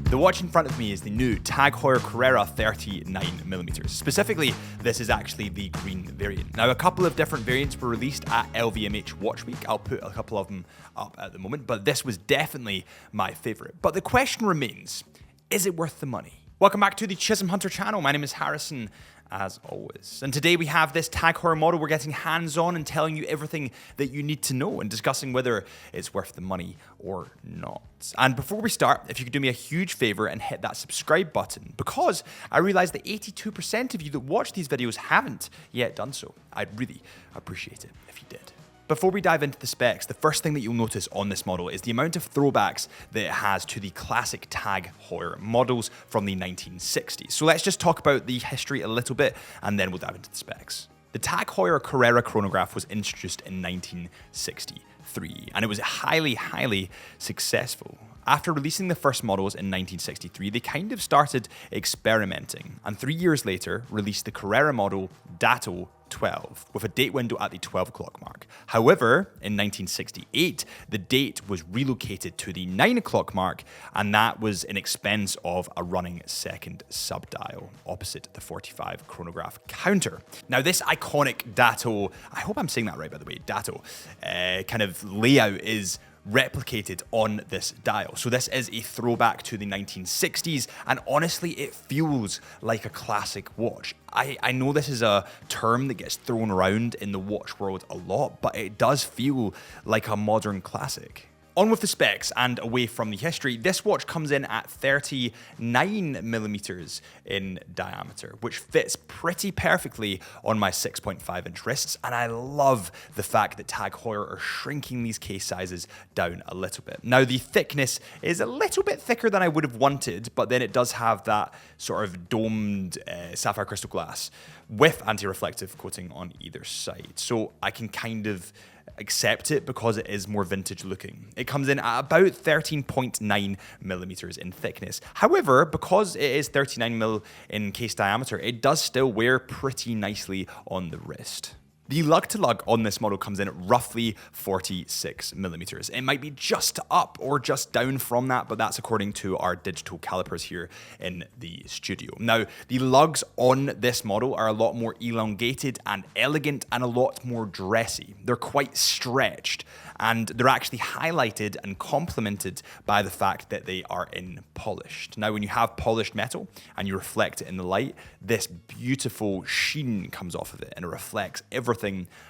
The watch in front of me is the new TAG Heuer Carrera 39mm. Specifically, this is actually the green variant. Now, a couple of different variants were released at LVMH Watch Week. I'll put a couple of them up at the moment, but this was definitely my favorite. But the question remains, is it worth the money? Welcome back to the Chisholm Hunter channel. My name is Harrison, as always. And today we have this TAG Heuer model. We're getting hands-on and telling you everything that you need to know and discussing whether it's worth the money or not. And before we start, if you could do me a huge favor and hit that subscribe button, because I realize that 82% of you that watch these videos haven't yet done so. I'd really appreciate it if you did. Before we dive into the specs, the first thing that you'll notice on this model is the amount of throwbacks that it has to the classic TAG Heuer models from the 1960s. So let's just talk about the history a little bit and then we'll dive into the specs. The TAG Heuer Carrera chronograph was introduced in 1963 and it was highly successful. After releasing the first models in 1963, they kind of started experimenting and 3 years later released the Carrera model Dato 12 with a date window at the 12 o'clock mark. However, in 1968, the date was relocated to the 9 o'clock mark, and that was in expense of a running second subdial opposite the 45 chronograph counter. Now, this iconic Dato, I hope I'm saying that right by the way, Dato, kind of layout is replicated on this dial. So this is a throwback to the 1960s, and honestly, it feels like a classic watch. I know this is a term that gets thrown around in the watch world a lot, but it does feel like a modern classic. On with the specs and away from the history, this watch comes in at 39mm in diameter, which fits pretty perfectly on my 6.5-inch wrists, and I love the fact that TAG Heuer are shrinking these case sizes down a little bit. Now, the thickness is a little bit thicker than I would have wanted, but then it does have that sort of domed sapphire crystal glass with anti-reflective coating on either side, so I can kind of accept it because it is more vintage looking. It comes in at about 13.9mm in thickness. However, because it is 39mm in case diameter, it does still wear pretty nicely on the wrist. The lug-to-lug on this model comes in at roughly 46mm. It might be just up or just down from that, but that's according to our digital calipers here in the studio. Now, the lugs on this model are a lot more elongated and elegant and a lot more dressy. They're quite stretched, and they're actually highlighted and complemented by the fact that they are in polished. Now, when you have polished metal and you reflect it in the light, this beautiful sheen comes off of it and it reflects everything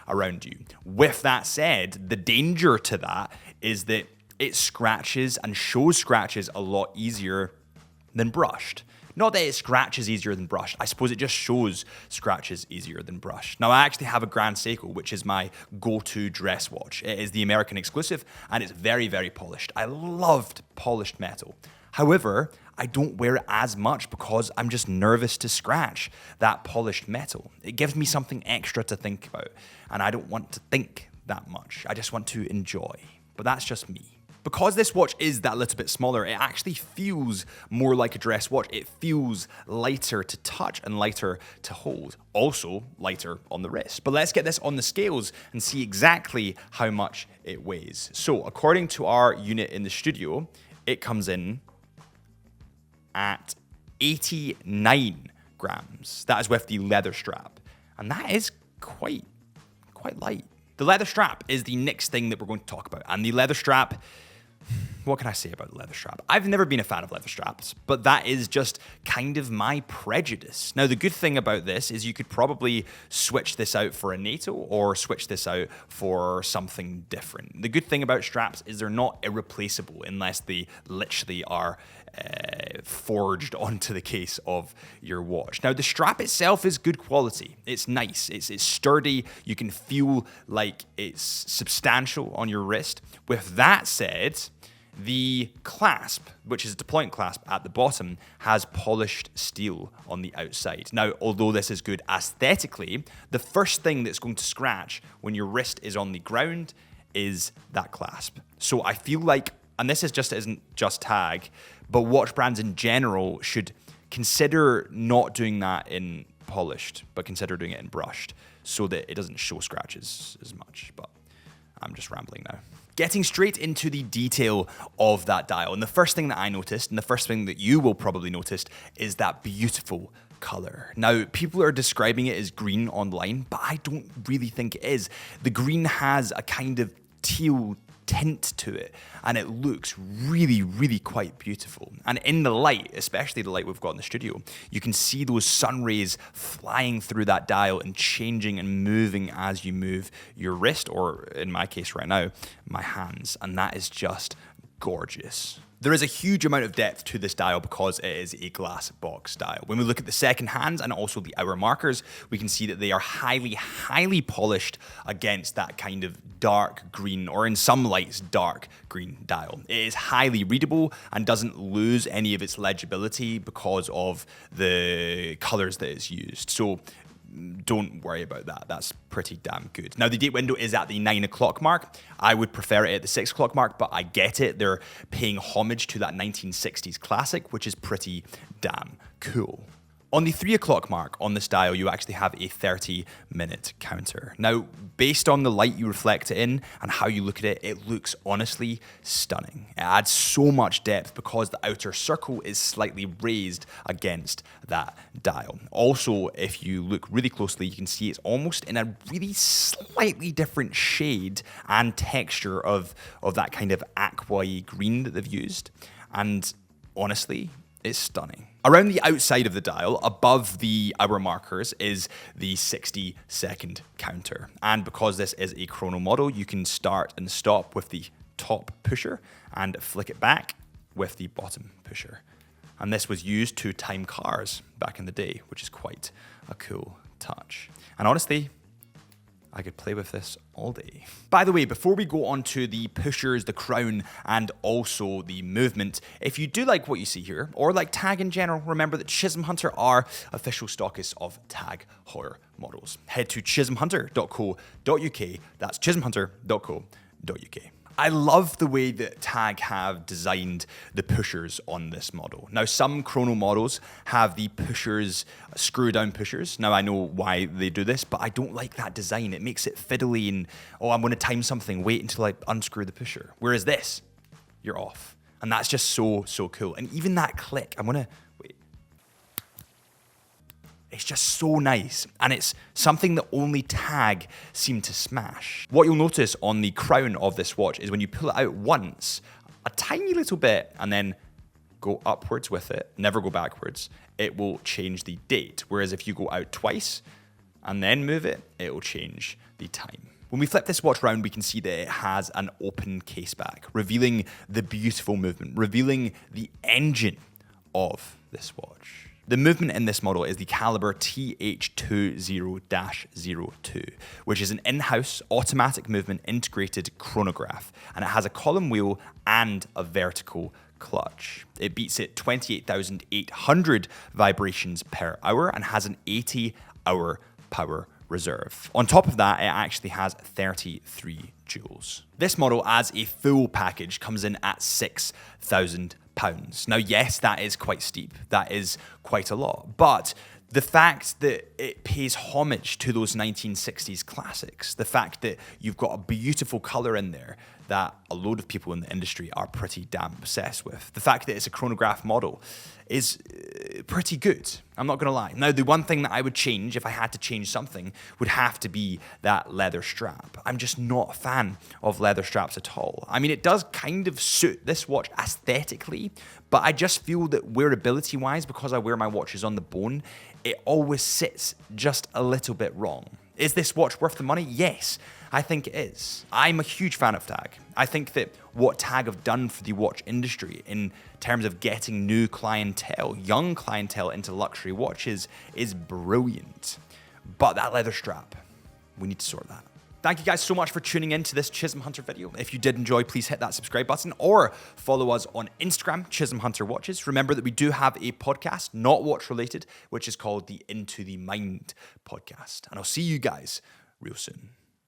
around you. With that said, the danger to that is that it scratches and shows scratches a lot easier than brushed. Not that it scratches easier than brushed. I suppose it just shows scratches easier than brushed. Now, I actually have a Grand Seiko, which is my go-to dress watch. It is the American exclusive, and it's very polished. I loved polished metal. However, I don't wear it as much because I'm just nervous to scratch that polished metal. It gives me something extra to think about, and I don't want to think that much. I just want to enjoy, but that's just me. Because this watch is that little bit smaller, it actually feels more like a dress watch. It feels lighter to touch and lighter to hold. Also lighter on the wrist. But let's get this on the scales and see exactly how much it weighs. So according to our unit in the studio, it comes in at 89 grams. That is with the leather strap. And that is quite light. The leather strap is the next thing that we're going to talk about. And the leather strap, what can I say about the leather strap? I've never been a fan of leather straps, but that is just kind of my prejudice. Now, the good thing about this is you could probably switch this out for a NATO or switch this out for something different. The good thing about straps is they're not irreplaceable unless they literally are forged onto the case of your watch. Now, the strap itself is good quality. It's nice. It's sturdy. You can feel like it's substantial on your wrist. With that said, the clasp, which is a deployment clasp at the bottom, has polished steel on the outside. Now, although this is good aesthetically, the first thing that's going to scratch when your wrist is on the ground is that clasp. So I feel like, and this isn't just TAG, but watch brands in general should consider not doing that in polished, but consider doing it in brushed so that it doesn't show scratches as much. But I'm just rambling now. Getting straight into the detail of that dial, and the first thing that I noticed, and the first thing that you will probably notice, is that beautiful color. Now, people are describing it as green online, but I don't really think it is. The green has a kind of teal tint to it, and it looks really, really quite beautiful. And in the light, especially the light we've got in the studio, you can see those sun rays flying through that dial and changing and moving as you move your wrist, or in my case right now, my hands. And that is just gorgeous. There is a huge amount of depth to this dial because it is a glass box dial. When we look at the second hands and also the hour markers, we can see that they are highly, highly polished against that kind of dark green, or in some lights, dark green dial. It is highly readable and doesn't lose any of its legibility because of the colors that it's used. So don't worry about that. That's pretty damn good. Now, the date window is at the 9 o'clock mark. I would prefer it at the 6 o'clock mark, but I get it. They're paying homage to that 1960s classic, which is pretty damn cool. On the 3 o'clock mark on this dial, you actually have a 30-minute counter. Now, based on the light you reflect it in and how you look at it, it looks honestly stunning. It adds so much depth because the outer circle is slightly raised against that dial. Also, if you look really closely, you can see it's almost in a really slightly different shade and texture of that kind of aqua-y green that they've used. And honestly, it's stunning. Around the outside of the dial, above the hour markers, is the 60-second counter. And because this is a chrono model, you can start and stop with the top pusher and flick it back with the bottom pusher. And this was used to time cars back in the day, which is quite a cool touch. And honestly, I could play with this all day. By the way, before we go on to the pushers, the crown, and also the movement, if you do like what you see here, or like TAG in general, remember that Chisholm Hunter are official stockists of TAG Heuer models. Head to chisholmhunter.co.uk. That's chisholmhunter.co.uk. I love the way that TAG have designed the pushers on this model. Now, some chrono models have the pushers, screw down pushers. Now, I know why they do this, but I don't like that design. It makes it fiddly and, oh, I'm going to time something, wait until I unscrew the pusher. Whereas this, you're off. And that's just so, so cool. And even that click, I'm going to, wait. It's just so nice, and it's something that only TAG seem to smash. What you'll notice on the crown of this watch is when you pull it out once, a tiny little bit, and then go upwards with it, never go backwards, it will change the date. Whereas if you go out twice and then move it, it will change the time. When we flip this watch around, we can see that it has an open case back, revealing the beautiful movement, revealing the engine of this watch. The movement in this model is the Caliber TH20-02, which is an in-house automatic movement integrated chronograph, and it has a column wheel and a vertical clutch. It beats it 28,800 vibrations per hour and has an 80-hour power reserve. On top of that, it actually has 33 joules. This model, as a full package, comes in at £6,000. Now, yes, that is quite steep. That is quite a lot. But the fact that it pays homage to those 1960s classics, the fact that you've got a beautiful color in there that a load of people in the industry are pretty damn obsessed with, the fact that it's a chronograph model is pretty good. I'm not going to lie. Now, the one thing that I would change, if I had to change something, would have to be that leather strap. I'm just not a fan of leather straps at all. I mean, it does kind of suit this watch aesthetically, but I just feel that wearability-wise, because I wear my watches on the bone, it always sits just a little bit wrong. Is this watch worth the money? Yes, I think it is. I'm a huge fan of TAG. I think that what TAG have done for the watch industry in terms of getting new clientele, young clientele into luxury watches is brilliant. But that leather strap, we need to sort that. Thank you guys so much for tuning in to this Chisholm Hunter video. If you did enjoy, please hit that subscribe button or follow us on Instagram, Chisholm Hunter Watches. Remember that we do have a podcast, not watch related, which is called the Into the Mind podcast. And I'll see you guys real soon.